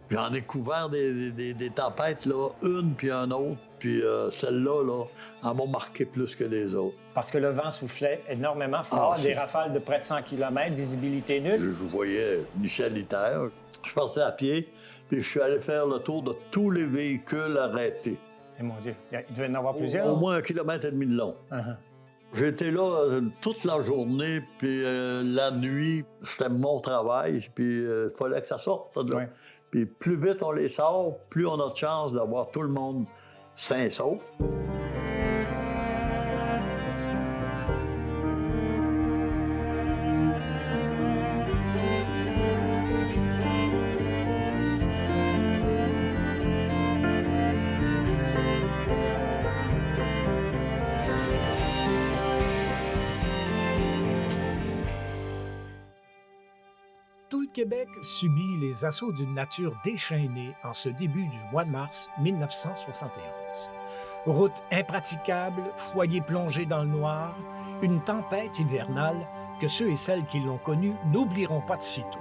J'en ai couvert des tempêtes, là, une puis un autre, puis celle-là, là, elle m'a marqué plus que les autres. Parce que le vent soufflait énormément fort, Ah, des rafales de près de 100 km, visibilité nulle. Je voyais Michel Iter. Je passais à pied, puis je suis allé faire le tour de tous les véhicules arrêtés. Et mon Dieu, il devait y en avoir plusieurs. Au moins 1,5 kilomètre de long. J'étais là toute la journée, puis la nuit, c'était mon travail, puis il fallait que ça sorte. Là. Ouais. Puis plus vite on les sort, plus on a de chance d'avoir tout le monde sain et sauf. Tout le Québec subit les assauts d'une nature déchaînée en ce début du mois de mars 1971. Routes impraticables, foyers plongés dans le noir, une tempête hivernale que ceux et celles qui l'ont connue n'oublieront pas de sitôt.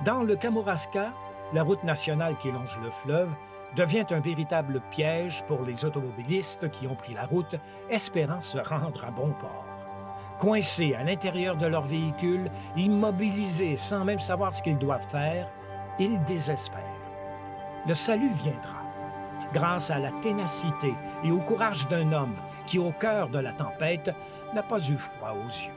Dans le Kamouraska, la route nationale qui longe le fleuve devient un véritable piège pour les automobilistes qui ont pris la route, espérant se rendre à bon port. Coincés à l'intérieur de leur véhicule, immobilisés sans même savoir ce qu'ils doivent faire, ils désespèrent. Le salut viendra, grâce à la ténacité et au courage d'un homme qui, au cœur de la tempête, n'a pas eu froid aux yeux.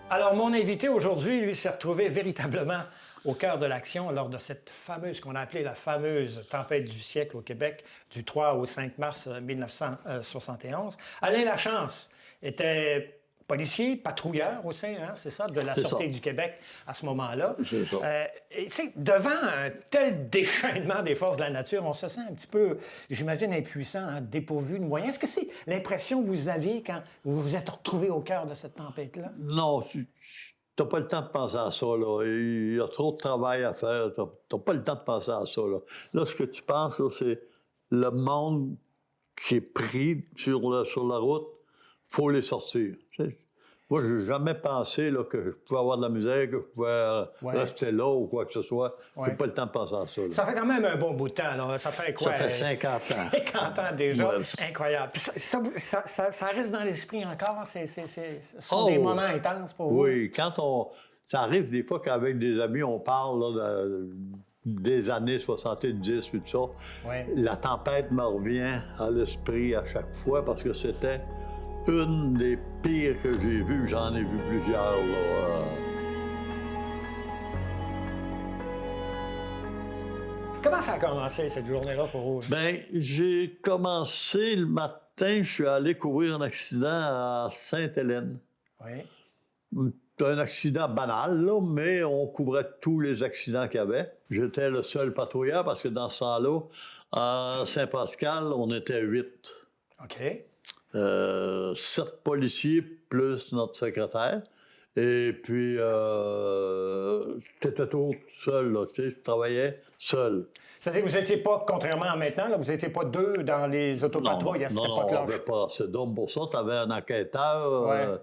Alors, mon invité aujourd'hui, lui, s'est retrouvé véritablement au cœur de l'action lors de cette fameuse, qu'on a appelée la fameuse tempête du siècle au Québec, du 3 au 5 mars 1971. Alain Lachance était policier, patrouilleur au sein, hein, c'est ça, de la Sûreté du Québec à ce moment-là. C'est ça. Et tu sais, devant un tel déchaînement des forces de la nature, on se sent un petit peu, j'imagine, impuissant, hein, dépourvu de moyens. Est-ce que c'est l'impression que vous aviez quand vous vous êtes retrouvé au cœur de cette tempête-là? Non, tu n'as pas le temps de penser à ça, là. Il y a trop de travail à faire. Tu n'as pas le temps de penser à ça, là. Là, ce que tu penses, là, c'est le monde qui est pris sur la route, il faut les sortir. Tu sais. Moi, je n'ai jamais pensé là, que je pouvais avoir de la misère, que je pouvais rester là ou quoi que ce soit. J'ai pas le temps de penser à ça. Là. Ça fait quand même un bon bout de temps, là. Ça fait quoi? Ça fait 50 ans. 50 ans déjà. Ouais. Incroyable. Puis ça reste dans l'esprit encore. Ce sont des moments intenses pour vous. Oui, ça arrive des fois qu'avec des amis, on parle là, des années 70 et tout ça. Ouais. La tempête me revient à l'esprit à chaque fois parce que c'était une des pires que j'ai vues. J'en ai vu plusieurs. Là, Comment ça a commencé, cette journée-là, pour vous? Bien, j'ai commencé le matin, je suis allé couvrir un accident à Sainte-Hélène. Oui. C'était un accident banal, là, mais on couvrait tous les accidents qu'il y avait. J'étais le seul patrouilleur parce que dans ce temps-là, à Saint-Pascal, on était 8. OK. 7 policiers plus notre secrétaire. Et puis, j'étais tout seul, là, tu sais, je travaillais seul. C'est-à-dire que vous n'étiez pas, contrairement à maintenant, là, vous n'étiez pas deux dans les autopatrouilles à cette époque-là. on n'avait pas assez d'hommes pour ça. Tu avais un enquêteur.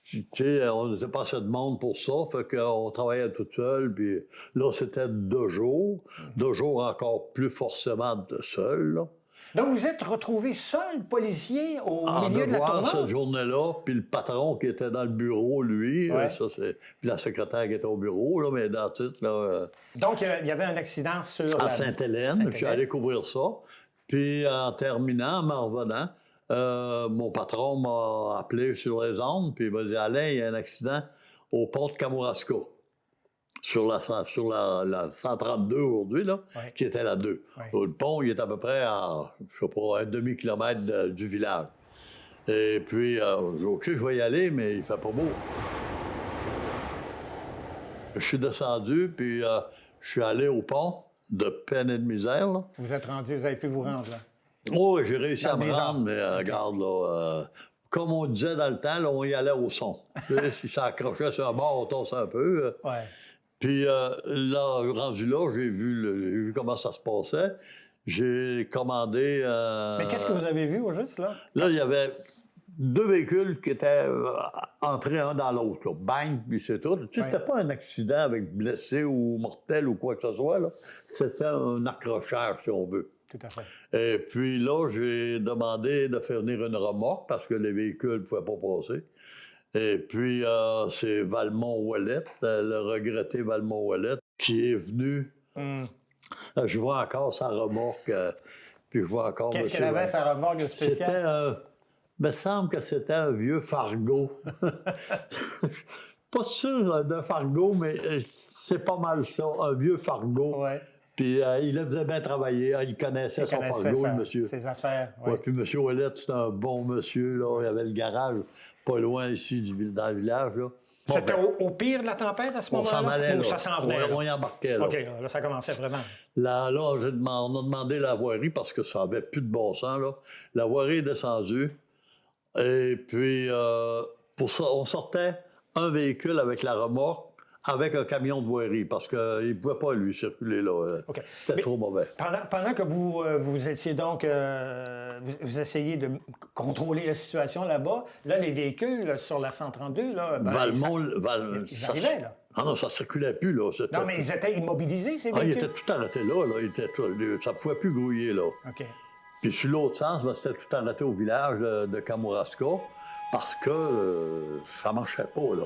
Tu sais, on n'était pas assez de monde pour ça, fait qu'on travaillait tout seul, puis là, c'était 2 jours. 2 jours encore plus forcément de seul, là. Donc, vous êtes retrouvé seul, policier, au milieu de la devoir, tournante? cette journée-là, puis le patron qui était dans le bureau, lui, Ouais. puis la secrétaire qui était au bureau, là, mais dans le titre, là... Donc, il y avait un accident sur à Sainte-Hélène, je suis allé couvrir ça. Puis, en terminant, en revenant, mon patron m'a appelé sur les ondes, puis il m'a dit « Alain, il y a un accident au pont de Kamouraska. » Sur la 132 aujourd'hui, là, qui était la 2. Ouais. Le pont, il est à peu près à, je sais pas, un demi-kilomètre du village. Et puis, j'ai dit, OK, je vais y aller, mais il fait pas beau. Je suis descendu, puis je suis allé au pont de peine et de misère, là. Vous êtes rendu, vous avez pu vous rendre, là? Oh, j'ai réussi Dans à me des rendre, heures. mais regarde, là, comme on disait dans le temps, là, on y allait au son. Tu sais, si ça accrochait sur un bord, on tosse un peu. Ouais. Puis là, rendu là, j'ai vu comment ça se passait. J'ai commandé... Mais qu'est-ce que vous avez vu au juste, là? Là, il y avait deux véhicules qui étaient entrés un dans l'autre, là. Bang, puis c'est tout. Tu sais, Ouais. c'était pas un accident avec blessé ou mortel ou quoi que ce soit, là. C'était un accrochage, si on veut. Tout à fait. Et puis là, j'ai demandé de faire venir une remorque parce que les véhicules ne pouvaient pas passer. Et puis, c'est Valmont-Ouellette, le regretté Valmont-Ouellette, qui est venu. Je vois encore sa remorque, puis je vois encore Qu'est-ce monsieur qu'elle avait, Ouellette. sa remorque C'était spéciale? il me semble que c'était un vieux Fargo. Pas sûr d'un Fargo, mais c'est pas mal ça, un vieux Fargo. Ouais. Puis il le faisait bien travailler, il connaissait son Fargo, le monsieur. ses affaires. Ouais, Ouais. puis M. Ouellette, c'était un bon monsieur, là. Il avait le garage pas loin ici dans le village, là. Bon, C'était ben, au pire de la tempête à ce on moment-là? s'en allait, Ou là. ça s'en venait? On y embarquait, là. OK, là, ça commençait vraiment. Là, on a demandé la voirie parce que ça avait plus de bon sens, là. La voirie est descendue. Et puis, pour ça, on sortait un véhicule avec la remorque, avec un camion de voirie, parce qu'il ne pouvait pas, lui, circuler là. OK. C'était Mais trop mauvais. Pendant que vous étiez donc... vous essayez de contrôler la situation là-bas, là, les véhicules là, sur la 132, là... ben, ils arrivaient, là. Ah non, ça ne circulait plus, là. Non, mais ils étaient immobilisés, ces Ah, il véhicules? était tout arrêté là, là. Ça ne pouvait plus grouiller, là. OK. Puis sur l'autre sens, ben, c'était tout arrêté au village de Kamouraska parce que ça marchait pas, là.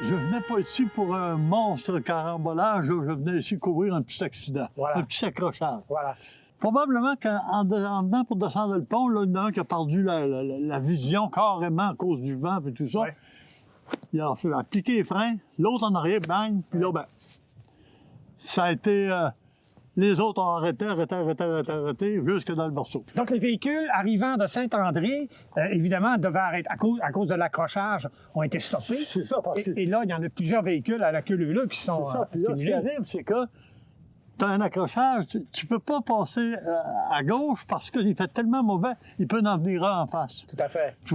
Je venais pas ici pour un monstre carambolage, je venais ici couvrir un petit accident, Voilà. un petit accrochage. Voilà. Probablement qu'en venant pour descendre le pont, là, il y en a un qui a perdu la vision carrément à cause du vent et tout ça. Ouais. Il a appliqué les freins, l'autre en arrière, bang, puis là, ben, ça a été... les autres ont arrêté, jusque dans le morceau. Donc, les véhicules arrivant de Saint-André, évidemment, devaient arrêter, à cause de l'accrochage, ont été stoppés. C'est ça, parce que... Et là, il y en a plusieurs véhicules à la queue leu qui sont C'est ça, puis là, ce qui accumulés. arrive, c'est que tu as un accrochage, tu peux pas passer à gauche parce qu'il fait tellement mauvais, il peut en venir un en face. Tout à fait. Tu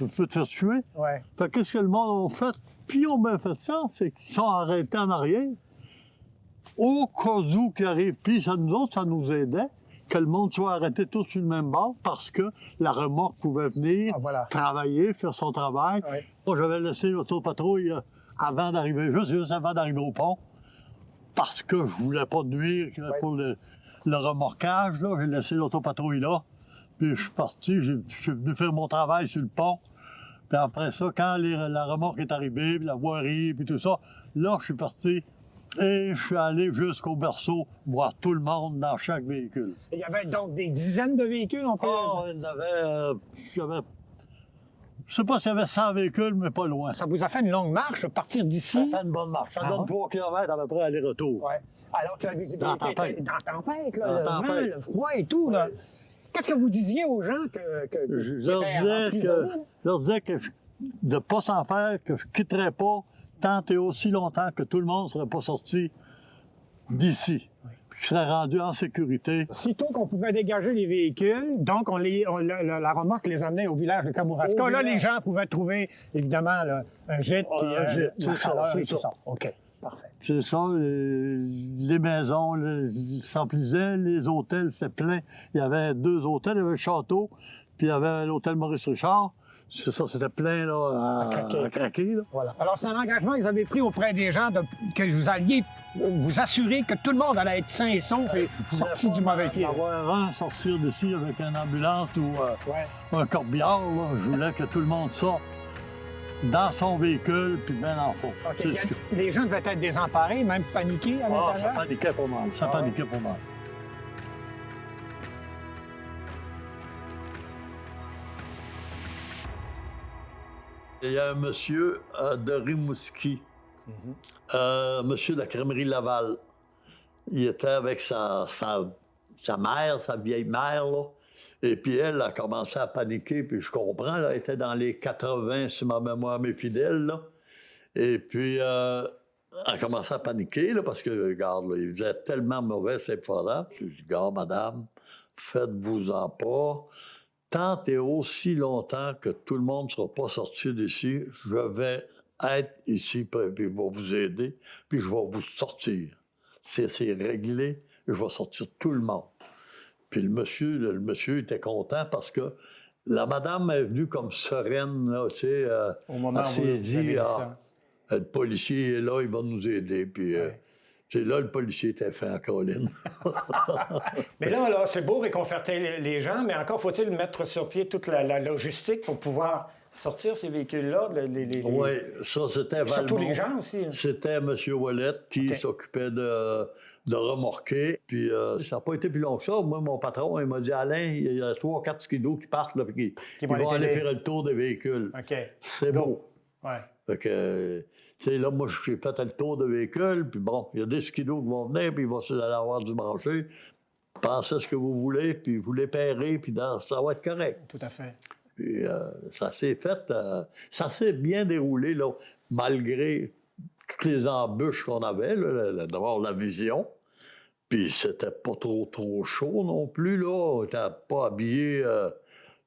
peux te faire tuer. Ouais. Fait que qu'est-ce que le monde a fait? Puis ils ont bien fait ça, c'est qu'ils sont arrêtés en arrière. Au cas où qui arrive, puis ça, nous autres, ça nous aidait que le monde soit arrêté tous sur le même bord parce que la remorque pouvait venir Ah, voilà. travailler, faire son travail. Ouais. Moi, j'avais laissé l'autopatrouille avant d'arriver, juste avant d'arriver au pont, parce que je voulais pas nuire pour le remorquage. Là, j'ai laissé l'autopatrouille là, puis je suis parti, je suis venu faire mon travail sur le pont. Puis après ça, quand la remorque est arrivée, puis la voirie, puis tout ça, là, je suis parti. Et je suis allé jusqu'au berceau voir tout le monde dans chaque véhicule. Il y avait donc des dizaines de véhicules, on peut... Oh, il y en avait... je sais pas s'il y avait 100 véhicules, mais pas loin. Ça Ça vous a fait une longue marche, partir d'ici. fait une bonne marche. Ça Ah donne bon? 3 km à peu près aller-retour. Ouais. Alors que la visibilité Dans la tempête. était dans la tempête, là, Dans la le vent, tempête. le froid et tout. Là. Qu'est-ce que vous disiez aux gens Je leur disais de ne pas s'en faire, que je ne quitterais pas tant et aussi longtemps que tout le monde ne serait pas sorti d'ici. Puis que je serais rendu en sécurité. Sitôt qu'on pouvait dégager les véhicules, donc la remorque les emmenait au village de Kamouraska. Au Là, village. les gens pouvaient trouver, évidemment, là, un gîte, puis Un gîte, la c'est ça, chaleur c'est et tout ça. ça. OK, parfait. C'est ça, les maisons s'emplissaient, les hôtels, c'était plein. Il y avait 2 hôtels, il y avait le château, puis il y avait l'hôtel Maurice-Richard. C'est ça, c'était plein là, à craquer. Là. Voilà. Alors, c'est un engagement que vous avez pris auprès des gens, que vous alliez vous assurer que tout le monde allait être sain et sauf et sorti du mauvais pied. Avoir un sortir d'ici avec une ambulance ou Ouais. un corbillard, là, je voulais que tout le monde sorte dans son véhicule, puis bien en fond. OK. C'est ce que... Les gens devaient être désemparés, même paniqués à Ah, ça l'intérieur. paniquait pas mal. Ça Ah ouais. paniquait pas mal. Il y a un monsieur de Rimouski, monsieur de la crèmerie Laval. Il était avec sa mère, sa vieille mère, là. Et puis elle a commencé à paniquer, puis je comprends, là, elle était dans les 80, si ma mémoire m'est fidèle, là. Et puis, elle a commencé à paniquer, là, parce que, regarde, là, il faisait tellement mauvais, c'est épouvantable. Je dis, regarde, madame, faites-vous-en pas. tant et aussi longtemps que tout le monde ne sera pas sorti d'ici, je vais être ici, puis je vais vous aider, puis je vais vous sortir. C'est réglé, je vais sortir tout le monde. Puis le monsieur était content parce que la madame est venue comme sereine, là, tu sais. Au moment elle où s'est vous avez dit, dit ça. Le policier est là, il va nous aider. Puis tu sais, là, le policier était fin en colline. Mais là, c'est beau réconforter les gens, mais encore faut-il mettre sur pied toute la logistique pour pouvoir sortir ces véhicules-là. Oui, ça, c'était Valmont. Surtout les gens aussi. C'était M. Ouellet qui s'occupait de remorquer. Puis ça n'a pas été plus long que ça. Moi, mon patron, il m'a dit, Alain, il y a 3 ou 4 skidos qui partent, là, puis qui vont aller faire le tour des véhicules. OK. C'est beau. Ouais. Fait que, tu sais, là, moi, j'ai fait le tour de véhicules, puis bon, il y a des skidos qui vont venir, puis ils vont aller avoir du branché. Pensez ce que vous voulez, puis vous les paierez, puis ça va être correct. Tout à fait. Puis ça s'est fait, ça s'est bien déroulé, là, malgré toutes les embûches qu'on avait, là, d'abord la vision, puis c'était pas trop chaud non plus, là, on n'était pas habillés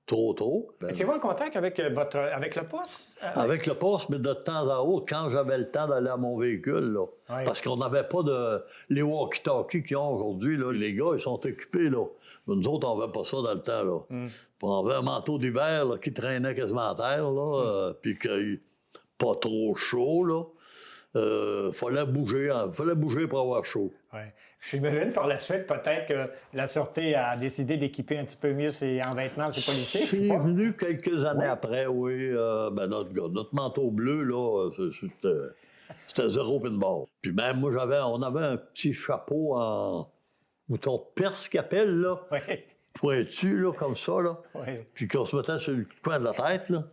trop. Étiez-vous en contact avec avec le poste? Avec le poste, mais de temps à autre, quand j'avais le temps d'aller à mon véhicule, là, parce qu'on n'avait pas les walkie-talkies qu'ils ont aujourd'hui, là, les gars, ils sont occupés, là. Nous autres, on n'avait pas ça dans le temps, là. Puis on avait un manteau d'hiver là, qui traînait quasiment à terre, là, puis pas trop chaud, là. Fallait bouger pour avoir chaud. Ouais. J'imagine par la suite, peut-être que la Sûreté a décidé d'équiper un petit peu mieux en vêtements ses policiers. C'est venu quelques années après, oui. Notre manteau bleu, là, c'était zéro pinball. Puis même, moi, on avait un petit chapeau en mouton de Perse qu'ils appellent, là. Oui. Pointu, là, comme ça, là. Oui. Puis qu'on se mettait sur le coin de la tête, là.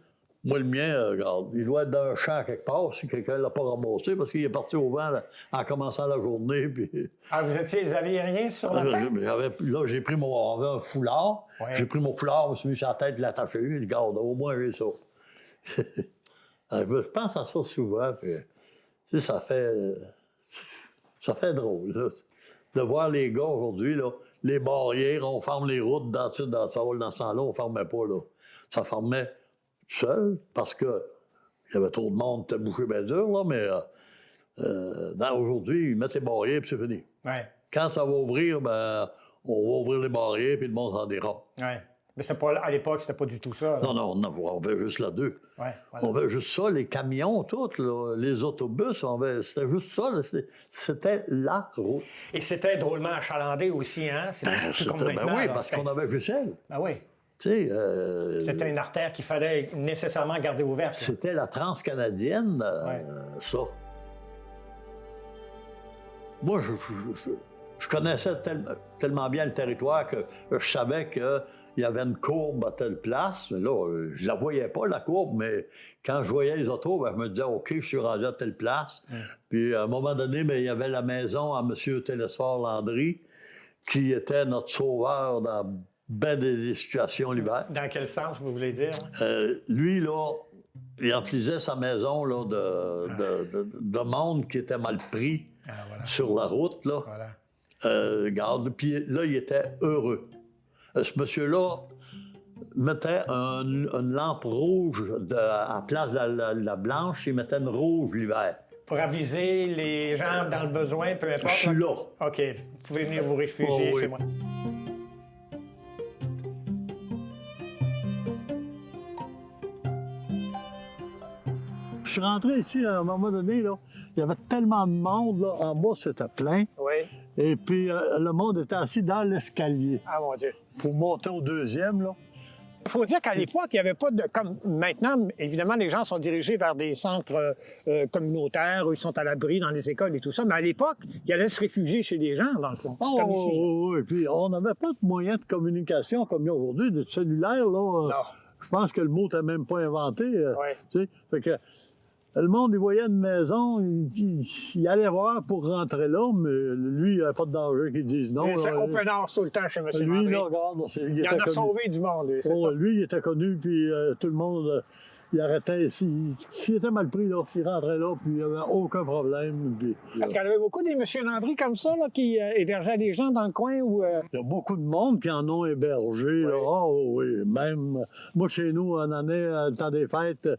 Moi, le mien, regarde, il doit être dans un champ quelque part si quelqu'un ne l'a pas ramassé parce qu'il est parti au vent là, en commençant la journée. Puis... Ah, vous aviez rien sur la tête? Là, j'ai pris on avait un foulard. Ouais. J'ai pris mon foulard, je me suis mis sur la tête, je l'ai attaché. Je dis, regarde, au moins j'ai ça. Je pense à ça souvent. Puis, tu sais, ça fait drôle, là, de voir les gars aujourd'hui, là, les barrières, on ferme les routes dans ce temps-là, on ne fermait pas, là. Ça fermait seul, parce qu'il y avait trop de monde, c'était bouché bien dur, là, mais aujourd'hui, ils mettent les barrières, puis c'est fini. Ouais. Quand ça va ouvrir, ben, on va ouvrir les barrières, puis le monde s'en ira. Ouais. Mais à l'époque, c'était pas du tout ça. Là. Non, on avait juste la deux. Ouais, voilà. On avait juste ça, les camions, tout, là, les autobus, c'était juste ça, là, c'était la route. Et c'était drôlement achalandé aussi, hein? Oui, parce qu'on avait juste elle. Ben oui. C'était une artère qu'il fallait nécessairement garder ouverte. Là. C'était la transcanadienne, ça. Moi, je connaissais tellement bien le territoire que je savais qu'il y avait une courbe à telle place. Mais là, je la voyais pas, la courbe, mais quand je voyais les autos, ben, je me disais, OK, je suis rendu à telle place. Puis à un moment donné, ben, il y avait la maison à M. Télésphore Landry, qui était notre sauveur dans ben des situations l'hiver. Dans quel sens, vous voulez dire? Lui, là, il remplissait sa maison là, de monde qui était mal pris sur la route. Là. Voilà. Regarde, puis là, il était heureux. Ce monsieur-là mettait une lampe rouge à place de la blanche, il mettait une rouge l'hiver. Pour aviser les gens dans le besoin, peu importe. Je suis là. OK. Vous pouvez venir vous réfugier chez moi. Je suis rentré ici à un moment donné, là, il y avait tellement de monde, là, en bas c'était plein. Oui. Et puis le monde était assis dans l'escalier. Ah mon Dieu. Pour monter au deuxième, là. Il faut dire qu'à l'époque, il n'y avait pas de... Comme maintenant, évidemment, les gens sont dirigés vers des centres communautaires où ils sont à l'abri dans les écoles et tout ça. Mais à l'époque, ils allaient se réfugier chez les gens, dans le fond. Comme ici. Oui, puis on n'avait pas de moyens de communication comme il y a aujourd'hui, de cellulaire, là. Non. Je pense que le mot n'était même pas inventé. Ouais. Tu sais, fait que le monde, il voyait une maison, il allait voir pour rentrer là, mais lui, il n'y avait pas de danger qu'ils disent non. C'est là, open house tout le temps chez M. lui, Landry. là, regarde, il en a était connu. sauvé du monde, lui, c'est ça. Lui, il était connu, puis tout le monde il arrêtait. S'il était mal pris, là, il rentrait là, puis il n'y avait aucun problème. Puis, Parce qu'il y en avait beaucoup des monsieur Landry comme ça, là, qui hébergeaient des gens dans le coin où... il y a beaucoup de monde qui en ont hébergé. Là. Oh, oui, même moi, chez nous, en année, le temps des fêtes,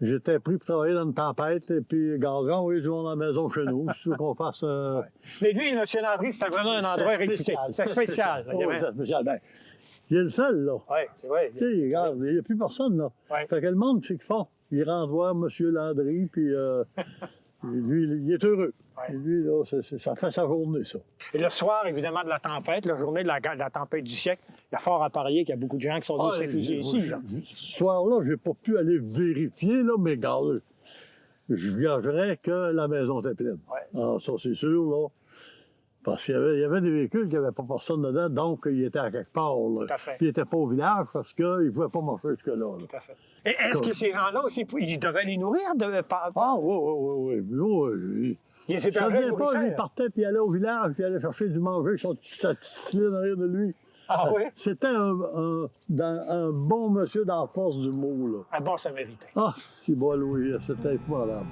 j'étais pris pour travailler dans une tempête, et puis Gardon, oui, tout le monde à la maison chez nous. Si tu veux qu'on fasse... Mais lui, M. Landry, c'était vraiment un endroit réputé. C'est spécial. Oui, c'est spécial. Ben, il est le seul, là. Oui, c'est vrai. Tu sais, regarde, il n'y a plus personne, là. Ouais. Fait que le monde, c'est qu'ils font. Il rentre voir M. Landry, puis lui, il est heureux. Ouais. Et lui, là, ça fait sa journée, ça. Et le soir, évidemment, de la tempête, la journée de la tempête du siècle, il y a fort à parier qu'il y a beaucoup de gens qui sont venus se réfugier ici. Là. Ce soir-là, je n'ai pas pu aller vérifier, là, mais regarde, je gagerais que la maison était pleine. Ouais. Ah, ça, c'est sûr, là. Parce qu'il y avait des véhicules qui n'avaient pas personne dedans, donc il était à quelque part. Là. Tout à fait. Puis il n'était pas au village parce qu'il ne pouvait pas marcher jusque-là. Là. Tout à fait. Et est-ce que ces gens-là aussi, ils devaient les nourrir? Ah, oui. Oui. Ils Ça hébergeaient, vient pas, nourrissaient? lui, il partait, puis il allait au village, puis il allait chercher du manger avec son petit satisfait derrière de lui. Ah oui? C'était un bon monsieur dans la force du mot, là. Un bon samaritain. Ah, c'est bon, Louis, c'était épouvantable.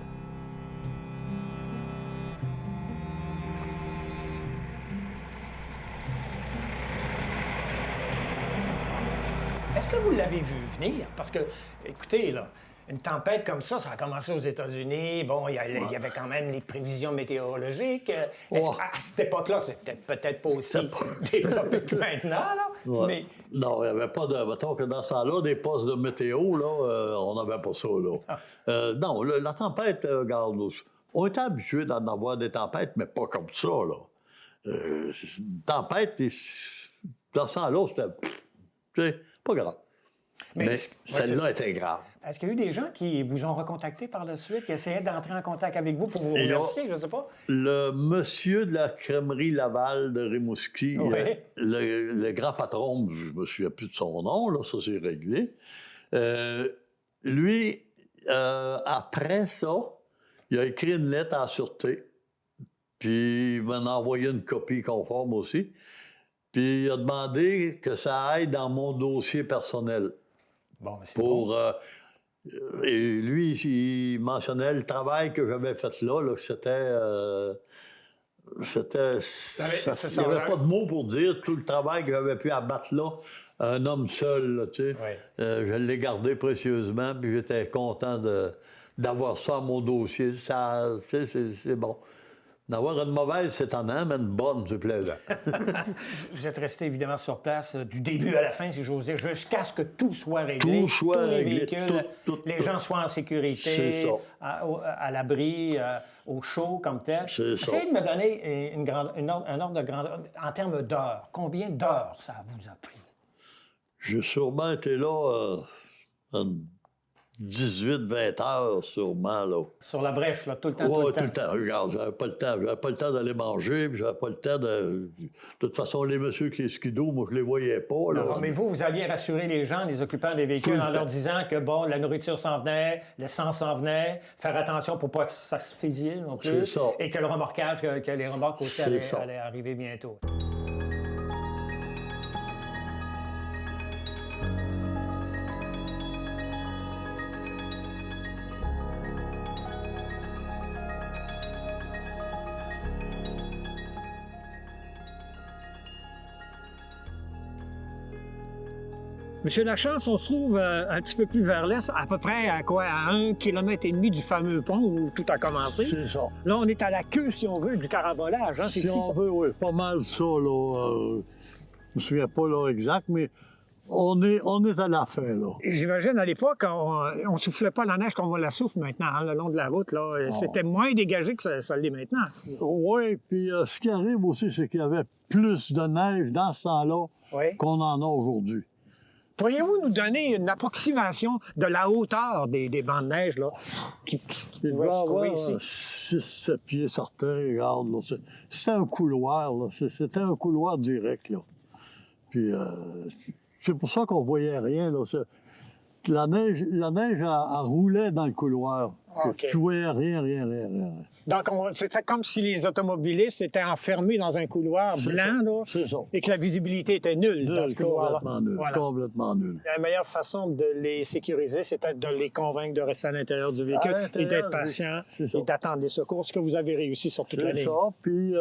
Est-ce que vous l'avez vu venir? Parce que, écoutez, là, une tempête comme ça a commencé aux États-Unis. Bon, il y avait quand même les prévisions météorologiques. Est-ce qu'à cette époque-là, c'était peut-être pas aussi développé que maintenant, là? Ouais. Mais Non, il n'y avait pas de... Mettons que dans ce temps-là, des postes de météo, là, on n'avait pas ça, là. Non, la tempête, regarde, on était habitués d'en avoir des tempêtes, mais pas comme ça, là. Une tempête, dans ce temps-là, c'était pas grave. Mais celle-là était grave. est-ce qu'il y a eu des gens qui vous ont recontacté par la suite, qui essayaient d'entrer en contact avec vous pour vous remercier, je ne sais pas? Le monsieur de la crèmerie Laval de Rimouski, Oui. le grand patron, je ne me souviens plus de son nom, là, ça c'est réglé. Lui, après ça, il a écrit une lettre à la Sûreté, puis il m'en a envoyé une copie conforme aussi, puis il a demandé que ça aille dans mon dossier personnel. Bon, mais c'est Pour, bon. Et lui, il mentionnait le travail que j'avais fait là, que c'était... c'est il n'y avait ça, pas de mots pour dire tout le travail que j'avais pu abattre là, un homme seul, là, tu sais. Ouais. Je l'ai gardé précieusement, puis j'étais content d'avoir ça à mon dossier. Ça, c'est bon. D'avoir une mauvaise, c'est étonnant, mais une bonne, c'est plaisant. Vous êtes resté évidemment sur place du début à la fin, si j'ose dire, jusqu'à ce que tout soit réglé. Tout soit tous les réglé, véhicules, tout. les gens soient en C'est sécurité, ça. à l'abri, au chaud comme tel. C'est ça. Essayez de me donner un ordre de grandeur en termes d'heures. Combien d'heures ça vous a pris? J'ai sûrement été là 18-20 heures, sûrement, là. Sur la brèche, là, tout le temps, Oui, tout le temps. Regarde, j'avais pas le temps. J'avais pas le temps d'aller manger, puis j'avais pas le temps de... De toute façon, les messieurs qui skidoo, moi, je les voyais pas, là. Non, mais vous alliez rassurer les gens, les occupants des véhicules, en leur disant que, bon, la nourriture s'en venait, l'essence s'en venait, faire attention pour pas que ça se fusille non plus. C'est ça. Et que le remorquage, que les remorques aussi C'est allaient ça. arriver bientôt. Monsieur Lachance, on se trouve un petit peu plus vers l'est, à peu près à 1,5 km du fameux pont où tout a commencé. C'est ça. Là, on est à la queue, si on veut, du carabolage. Hein? C'est Si ici, on ça? veut, oui, pas mal ça, là. Je me souviens pas l'heure exacte, mais on est à la fin, là. J'imagine, à l'époque, on soufflait pas la neige comme on la souffle maintenant, hein, le long de la route. Là. C'était moins dégagé que ça l'est maintenant. Oui, puis ce qui arrive aussi, c'est qu'il y avait plus de neige dans ce temps-là Oui. qu'on en a aujourd'hui. Pourriez-vous nous donner une approximation de la hauteur des bancs de neige là, qui Il pouvaient doit se trouver avoir ici? 6-7 pieds certains, regarde, là. C'était un couloir, là. C'était un couloir direct, là. Puis c'est pour ça qu'on voyait rien, là. la neige, elle roulait dans le couloir. OK. Tu voyais rien. Donc, c'était comme si les automobilistes étaient enfermés dans un couloir blanc, là, C'est ça. et que la visibilité était nulle dans ce couloir-là. Complètement nul. Voilà. Complètement nul. La meilleure façon de les sécuriser, c'était de les convaincre de rester à l'intérieur du véhicule À l'intérieur, et d'être oui. patients C'est ça. et d'attendre les secours, ce que vous avez réussi sur toute la C'est ligne. ça. Puis,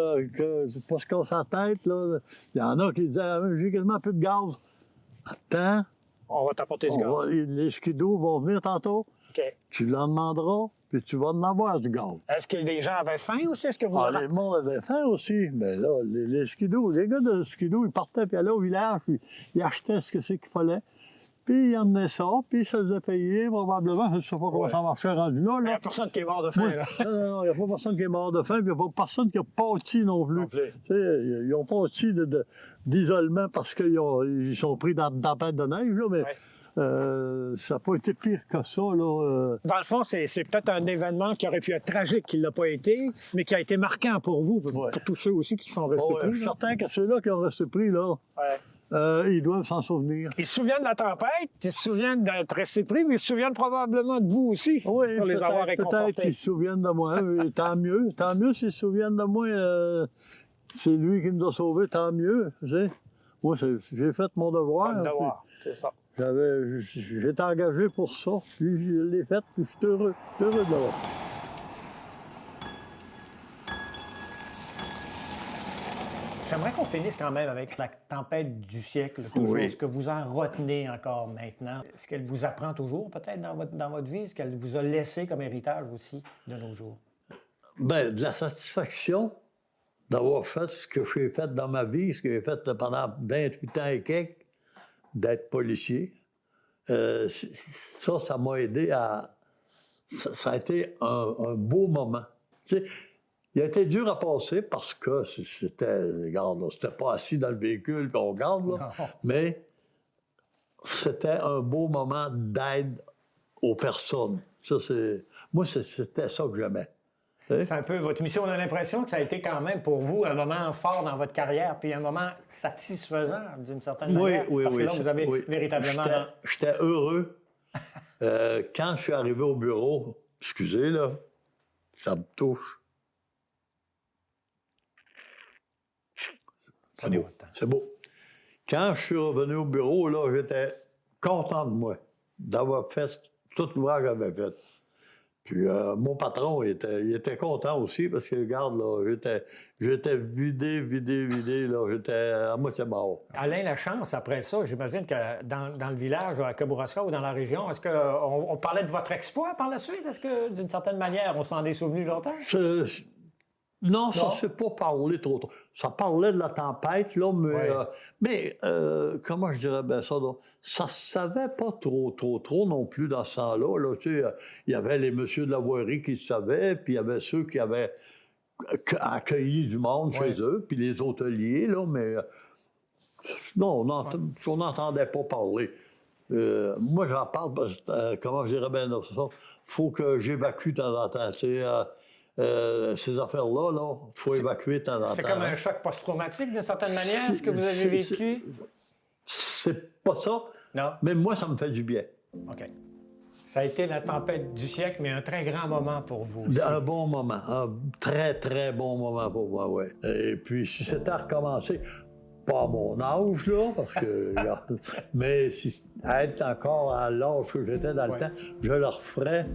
pour se casser la tête, là, il y en a qui disaient ah, j'ai quasiment plus de gaz. Attends, On va t'apporter du gaz. les skidos vont venir tantôt. OK. Tu leur demanderas, puis tu vas en avoir du gaz. Est-ce que les gens avaient faim aussi? Est-ce que vous... Ah, le monde avait faim aussi. Mais là, les skidos, les gars de skidos, ils partaient, puis allaient au village, puis ils achetaient ce que c'est qu'il fallait. Puis ils emmenaient ça, puis ça faisait payer, probablement. Je ne sais pas comment Ouais. ça marchait rendu là. Il n'y là. a personne qui est mort de faim, là. Non, il n'y a pas personne qui est mort de faim, puis il n'y a pas personne qui a pâti non plus. Non plus. Tu sais, ils ont pâti d'isolement parce qu'ils sont pris dans une tempête de neige, là, mais Ouais. ça n'a pas été pire que ça. Là, Dans le fond, c'est peut-être un événement qui aurait pu être tragique, qui ne l'a pas été, mais qui a été marquant pour vous, pour tous ceux aussi qui sont restés je pris. suis là. certain que ceux-là qui ont resté pris, là, Ouais. ils doivent s'en souvenir. Ils se souviennent de la tempête, ils se souviennent d'être restés pris, mais ils se souviennent probablement de vous aussi, Oui, pour les avoir peut-être réconfortés. qu'ils se souviennent de moi. Tant mieux s'ils se souviennent de moi. C'est lui qui nous a sauvés, tant mieux. Tu sais. Moi, j'ai fait mon devoir. Pas de devoir, c'est ça. J'étais engagé pour ça, puis je l'ai fait, puis je suis heureux de l'avoir. J'aimerais qu'on finisse quand même avec la tempête du siècle, toujours. Oui. Est-ce que vous en retenez encore maintenant? Est-ce qu'elle vous apprend toujours, peut-être, dans votre vie? Est-ce qu'elle vous a laissé comme héritage aussi de nos jours? Bien, de la satisfaction d'avoir fait ce que j'ai fait dans ma vie, ce que j'ai fait pendant 28 ans et quelques, d'être policier. Ça m'a aidé à... Ça a été un beau moment. Tu sais, il a été dur à passer parce que c'était pas assis dans le véhicule puis on regarde, là, Non. mais c'était un beau moment d'aide aux personnes. Moi, c'était ça que j'aimais. C'est un peu votre mission. On a l'impression que ça a été quand même pour vous un moment fort dans votre carrière, puis un moment satisfaisant d'une certaine manière. Parce que là, vous avez véritablement... J'étais heureux. Quand je suis arrivé au bureau, excusez, là, ça me touche. Prenez votre temps. C'est beau. Quand je suis revenu au bureau, là, j'étais content de moi, d'avoir fait tout l'ouvrage que j'avais fait. Puis mon patron, il était content aussi parce que, regarde, là, j'étais vidé, là, j'étais à moitié mort. Alain Lachance, après ça, j'imagine que dans le village, à Kamouraska ou dans la région, est-ce qu'on parlait de votre exploit par la suite? Est-ce que, d'une certaine manière, on s'en est souvenu longtemps? Non, ça ne s'est pas parlé trop. Ça parlait de la tempête, là, mais, comment je dirais bien ça? Donc, ça ne se savait pas trop non plus dans ce temps-là. Là, tu sais, il y avait les messieurs de la voirie qui le savaient, puis il y avait ceux qui avaient accueilli du monde chez eux, puis les hôteliers, là, mais non, on n'entendait pas parler. Moi, j'en parle, parce que, comment je dirais bien ça? Il faut que j'évacue de temps en temps, tu sais. Ces affaires-là, il faut évacuer de temps en temps. C'est comme un choc post-traumatique, d'une certaine manière, ce que vous avez vécu? C'est pas ça. Non? Mais moi, ça me fait du bien. OK. Ça a été la tempête du siècle, mais un très grand moment pour vous aussi. Un bon moment. Un très, très bon moment pour moi, oui. Et puis, si c'était à recommencer, pas à mon âge, là, parce que... mais si être encore à l'âge que j'étais dans le temps, je le referais.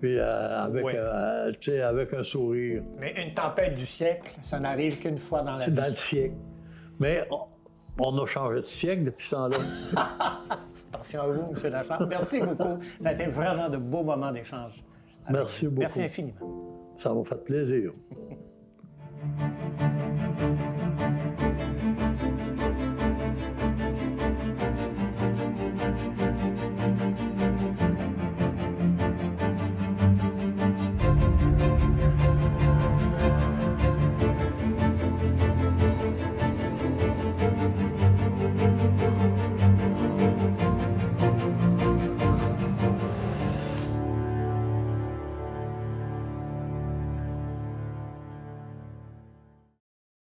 Puis avec un sourire. Mais une tempête du siècle, ça n'arrive qu'une fois dans la C'est vie. dans le siècle. Mais on a changé de siècle depuis ce temps-là. Attention à vous, M. Lachance. Merci beaucoup. Ça a été vraiment de beaux moments d'échange. Merci beaucoup. Merci infiniment. Ça m'a fait plaisir.